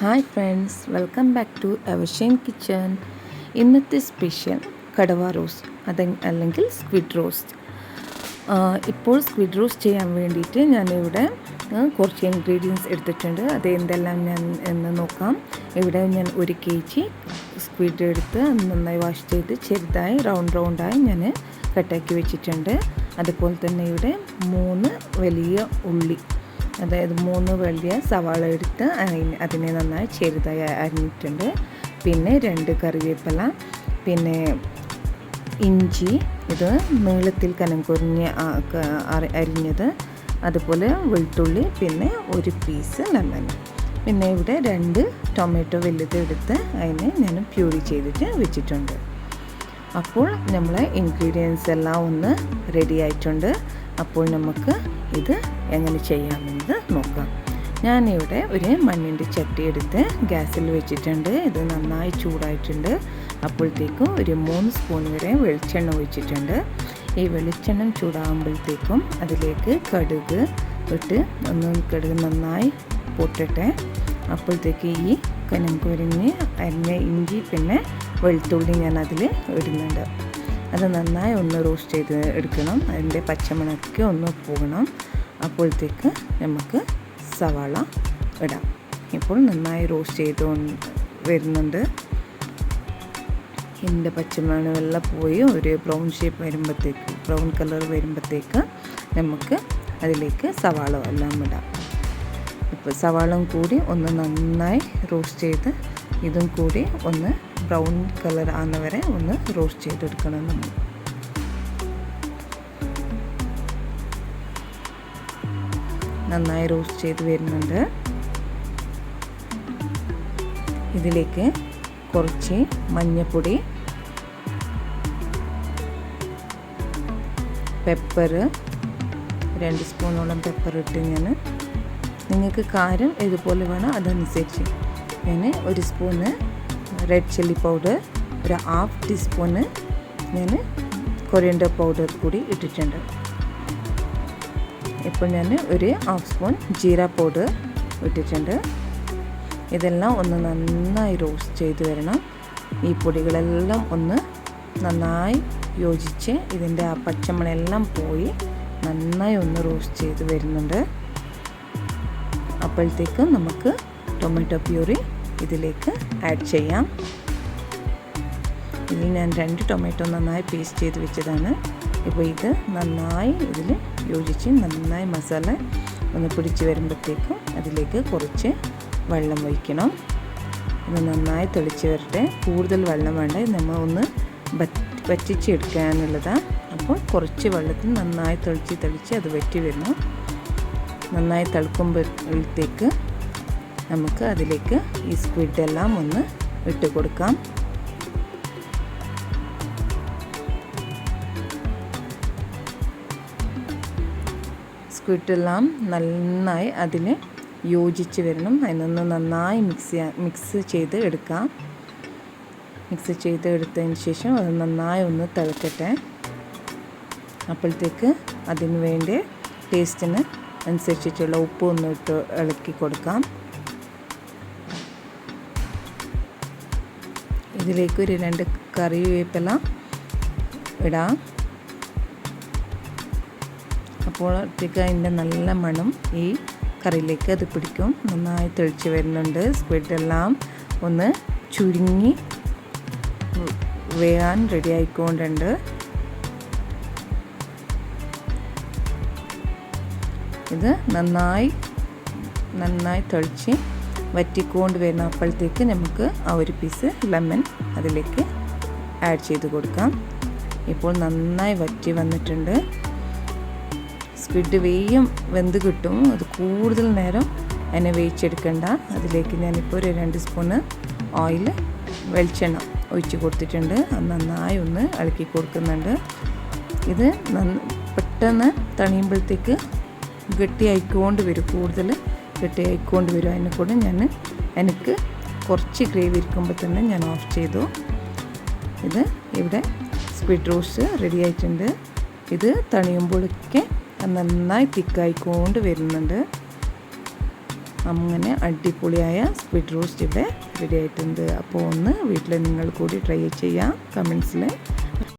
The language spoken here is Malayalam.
Hi friends, welcome back to Evershine kitchen. ഇന്നത്തെ സ്പെഷ്യൽ കടവ റോസ്റ്റ് അല്ലെങ്കിൽ സ്ക്വിഡ് റോസ്റ്റ്. ഇപ്പോൾ സ്ക്വിഡ് റോസ്റ്റ് ചെയ്യാൻ വേണ്ടിയിട്ട് ഞാനിവിടെ കുറച്ച് ഇൻഗ്രീഡിയൻസ് എടുത്തിട്ടുണ്ട്. അത് എന്തെല്ലാം ഞാൻ എന്ന് നോക്കാം. ഇവിടെ ഞാൻ 1 kg സ്ക്വിഡ് എടുത്ത് നന്നായി വാഷ് ചെയ്ത് ചെറുതായി റൗണ്ടായി ഞാൻ കട്ടാക്കി വെച്ചിട്ടുണ്ട്. അതുപോലെ തന്നെ ഇവിടെ 3 വലിയ ഉള്ളി, അതായത് 3 വലിയ സവാള എടുത്ത് അതിനെ നന്നായി ചെറുതായി അരിഞ്ഞിട്ടുണ്ട്. പിന്നെ 2 കറിവേപ്പില, പിന്നെ ഇഞ്ചി, ഇത് നീളത്തിൽ കനം കുറഞ്ഞ് അരിഞ്ഞത്, അതുപോലെ വെളുത്തുള്ളി, പിന്നെ 1 പീസ് ലെമൺ, പിന്നെ ഇവിടെ 2 ടൊമാറ്റോ വലുത് എടുത്ത് അതിനെ ഞാൻ പ്യൂരി ചെയ്തിട്ട് വെച്ചിട്ടുണ്ട്. അപ്പോൾ നമ്മളെ ഇൻഗ്രീഡിയൻസ് എല്ലാം ഒന്ന് റെഡി ആയിട്ടുണ്ട്. അപ്പോൾ നമുക്ക് ഇത് എങ്ങനെ ചെയ്യാമെന്ന് നോക്കാം. ഞാനിവിടെ ഒരു മണ്ണിൻ്റെ ചട്ടി എടുത്ത് ഗ്യാസിൽ വെച്ചിട്ടുണ്ട്. ഇത് നന്നായി ചൂടായിട്ടുണ്ട്. അപ്പോഴത്തേക്കും ഒരു 3 സ്പൂൺ വരെ വെളിച്ചെണ്ണ ഒഴിച്ചിട്ടുണ്ട്. ഈ വെളിച്ചെണ്ണ ചൂടാകുമ്പോഴത്തേക്കും അതിലേക്ക് കടുക് ഇട്ട് കടുക് നന്നായി പൊട്ടട്ടെ. അപ്പോഴത്തേക്ക് ഈ കനം കുരിഞ്ഞ് അരിഞ്ഞ ഇഞ്ചി പിന്നെ വെളുത്തുള്ളി ഞാൻ അതിൽ ഇടുന്നുണ്ട്. അത് നന്നായി ഒന്ന് റോസ്റ്റ് ചെയ്ത് എടുക്കണം. അതിൻ്റെ പച്ചമണമൊക്കെ ഒന്ന് പോകണം. അപ്പോഴത്തേക്ക് നമുക്ക് സവാള ഇടാം. ഇപ്പോൾ നന്നായി റോസ്റ്റ് ചെയ്ത് വരുന്നുണ്ട്. ഇതിൻ്റെ പച്ചമണമെല്ലാം പോയി ഒരു ബ്രൗൺ കളർ വരുമ്പോഴത്തേക്ക് നമുക്ക് അതിലേക്ക് സവാള എല്ലാം ഇടാം. ഇപ്പോൾ സവാളയും കൂടി ഒന്ന് നന്നായി റോസ്റ്റ് ചെയ്ത് ഇതും കൂടി ഒന്ന് ബ്രൗൺ കളർ ആകുന്നവരെ ഒന്ന് റോസ്റ്റ് ചെയ്തെടുക്കണം. നമ്മൾ നന്നായി റോസ്റ്റ് ചെയ്ത് വരുന്നുണ്ട്. ഇതിലേക്ക് കുറച്ച് മഞ്ഞൾപ്പൊടി, പെപ്പർ, 2 സ്പൂണോളം പെപ്പർ ഇട്ട് നിങ്ങൾക്ക് കാരം ഇതുപോലെ വേണം അതനുസരിച്ച്. ഞാൻ 1 സ്പൂണ് റെഡ് ചില്ലി പൗഡർ, ഒരു 1/2 ടീസ്പൂണ് ഞാൻ കൊറിയണ്ടർ പൗഡർ കൂടി ഇട്ടിട്ടുണ്ട്. ഇപ്പോൾ ഞാൻ ഒരു 1/2 സ്പൂൺ ജീര പൗഡർ ഇട്ടിട്ടുണ്ട്. ഇതെല്ലാം ഒന്ന് നന്നായി റോസ്റ്റ് ചെയ്ത് വരണം. ഈ പൊടികളെല്ലാം ഒന്ന് നന്നായി യോജിച്ച് ഇതിൻ്റെ ആ പച്ചമണമെല്ലാം പോയി നന്നായി ഒന്ന് റോസ്റ്റ് ചെയ്ത് വരുന്നുണ്ട്. അപ്പോഴത്തേക്കും നമുക്ക് ടൊമാറ്റോ പ്യൂറി ഇതിലേക്ക് ആഡ് ചെയ്യാം. ഇതിൽ ഞാൻ 2 ടൊമാറ്റോ നന്നായി പേസ്റ്റ് ചെയ്ത് വെച്ചതാണ്. ഇപ്പോൾ ഇത് നന്നായി ഇതിൽ യോജിച്ച് നന്നായി മസാല ഒന്ന് പിടിച്ച് വരുമ്പോഴത്തേക്കും അതിലേക്ക് കുറച്ച് വെള്ളം ഒഴിക്കണം. ഇത് നന്നായി തെളിച്ച് വരട്ടെ. കൂടുതൽ വെള്ളം വേണ്ട, നമ്മൾ ഒന്ന് വറ്റിച്ചെടുക്കാനുള്ളതാണ്. അപ്പോൾ കുറച്ച് വെള്ളത്തിൽ നന്നായി തെളിച്ച് അത് വറ്റി വരണം. നന്നായി തിളക്കുമ്പോഴത്തേക്ക് നമുക്ക് അതിലേക്ക് ഈ സ്ക്വിഡ് എല്ലാം ഒന്ന് ഇട്ട് കൊടുക്കാം. സ്ക്വിഡെല്ലാം നന്നായി അതിന് യോജിച്ച് വരണം. അതിനൊന്ന് നന്നായി മിക്സ് ചെയ്ത് എടുക്കാം. മിക്സ് ചെയ്ത് എടുത്തതിന് ശേഷം അത് നന്നായി ഒന്ന് തിളക്കട്ടെ. അപ്പോഴത്തേക്ക് അതിന് വേണ്ടി ടേസ്റ്റിന് അനുസരിച്ചിട്ടുള്ള ഉപ്പ് ഒന്ന് ഇട്ട് ഇളക്കി കൊടുക്കാം. ഇതിലേക്ക് ഒരു 2 കറിവേപ്പില ഇടാം. അപ്പോഴത്തേക്ക് അതിൻ്റെ നല്ല മണം ഈ കറിയിലേക്ക് അത് പിടിക്കും. നന്നായി തെളിച്ച് വരുന്നുണ്ട്. സ്ക്വിഡെല്ലാം ഒന്ന് ചുരുങ്ങി വേകാൻ റെഡി ആയിക്കൊണ്ടുണ്ട്. ഇത് നന്നായി തെളിച്ച് വറ്റിക്കൊണ്ട് വരുന്ന അപ്പോഴത്തേക്ക് നമുക്ക് ആ 1 പീസ് ലെമൺ അതിലേക്ക് ആഡ് ചെയ്ത് കൊടുക്കാം. ഇപ്പോൾ നന്നായി വറ്റി വന്നിട്ടുണ്ട്. സ്ക്വിഡ് വേഗം വെന്ത് കിട്ടും. അത് കൂടുതൽ നേരം അതിനെ വേവിച്ചെടുക്കണ്ട. അതിലേക്ക് ഞാനിപ്പോൾ ഒരു 2 സ്പൂണ് വെളിച്ചെണ്ണ ഒഴിച്ച് കൊടുത്തിട്ടുണ്ട്. അത് നന്നായി ഒന്ന് ഇളക്കി കൊടുക്കുന്നുണ്ട്. ഇത് പെട്ടെന്ന് തണിയുമ്പോഴത്തേക്ക് ഗട്ടിയായിക്കൊണ്ട് വരും, കൂടുതൽ ഗട്ടിയായിക്കൊണ്ട് വരും. അതിനെ കൂടെ എനിക്ക് കുറച്ച് ഗ്രേവി ഇരിക്കുമ്പോൾ തന്നെ ഞാൻ ഓഫ് ചെയ്തു. ഇത് ഇവിടെ സ്ക്വിഡ് റോസ്റ്റ് റെഡി ആയിട്ടുണ്ട്. ഇത് തണിയുമ്പോഴൊക്കെ നന്നായി തിക്കായിക്കൊണ്ട് വരുന്നുണ്ട്. അങ്ങനെ അടിപൊളിയായ സ്ക്വിഡ് റോസ്റ്റ് ഇവിടെ റെഡി ആയിട്ടുണ്ട്. അപ്പോൾ ഒന്ന് വീട്ടിൽ നിങ്ങൾ കൂടി ട്രൈ ചെയ്യാം. കമൻസിൽ